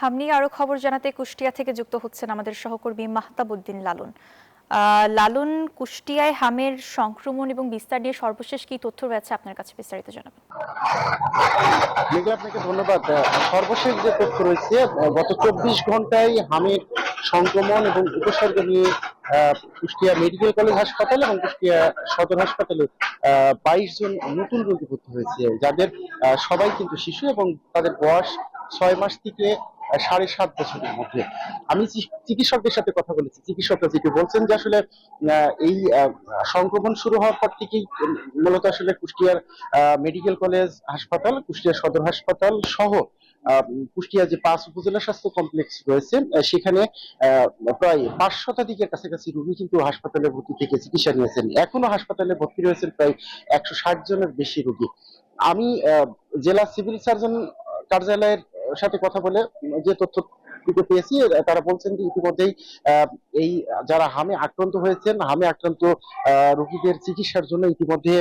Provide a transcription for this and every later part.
হাম নিয়ে আরো খবর জানাতে কুষ্টিয়া থেকে যুক্ত হচ্ছেন আমাদের সহকর্মী মাহতাবউদ্দিন লালন। লালন, কুষ্টিয়ায় হামের সংক্রমণ এবং বিস্তার নিয়ে সর্বশেষ কি তথ্য রয়েছে আপনার কাছে, বিস্তারিত জানাবেন। মেঘলা, আপনাকে ধন্যবাদ। সর্বশেষ যে তথ্য রয়েছে, গত 24 ঘন্টায় হামের সংক্রমণ এবং উপসর্গ নিয়ে কুষ্টিয়া মেডিকেল কলেজ হাসপাতাল এবং কুষ্টিয়া সদর হাসপাতালে 22 জন নতুন রোগী ভর্তি হয়েছে, যাদের সবাই কিন্তু শিশু এবং তাদের বয়স 6 মাস থেকে 7.5 বছরের মধ্যে। আমি চিকিৎসকদের সাথে কথা বলেছি, চিকিৎসকরা যেটি বলছেন যে আসলে এই সংক্রমণ শুরু হওয়ার পর থেকেই মূলত আসলে কুষ্টিয়ার মেডিকেল কলেজ হাসপাতাল, কুষ্টিয়া সদর হাসপাতাল সহ কুষ্টিয়া যে 5 উপজেলা স্বাস্থ্য কমপ্লেক্স রয়েছে, সেখানে প্রায় 5 শতাধিকের কাছাকাছি রোগী কিন্তু হাসপাতালে ভর্তি থেকে চিকিৎসা নিয়েছেন। এখনো হাসপাতালে ভর্তি রয়েছেন প্রায় 160 জনের বেশি রোগী। আমি জেলা সিভিল সার্জন কার্যালয়ের সাথে কথা বলে যে তথ্য পেয়েছি, তারা বলছেন যে ইতিমধ্যেই এই যারা হামে আক্রান্ত হয়েছেন, হামে আক্রান্ত রোগীদের চিকিৎসার জন্য ইতিমধ্যে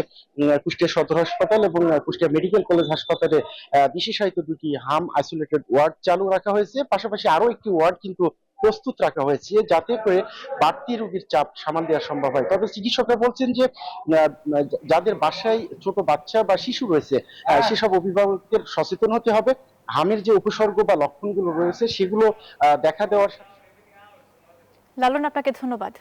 কুষ্টিয়া সদর হাসপাতাল এবং কুষ্টিয়া মেডিকেল কলেজ হাসপাতালে বিশেষায়িত 2টি হাম আইসোলেটেড ওয়ার্ড চালু রাখা হয়েছে। পাশাপাশি আরো একটি ওয়ার্ড কিন্তু প্রস্তুত রাখা হয়েছে, যাতে করে বাড়তি রোগীর চাপ সামাল দেওয়া সম্ভব হয়। তবে চিকিৎসকরা বলছেন যে যাদের বাসায় ছোট বাচ্চা বা শিশু রয়েছে, সেসব অভিভাবকদের সচেতন হতে হবে। হামের যে উপসর্গ বা লক্ষণগুলো রয়েছে সেগুলো দেখা দেওয়ার। লালন, আপনাকে ধন্যবাদ।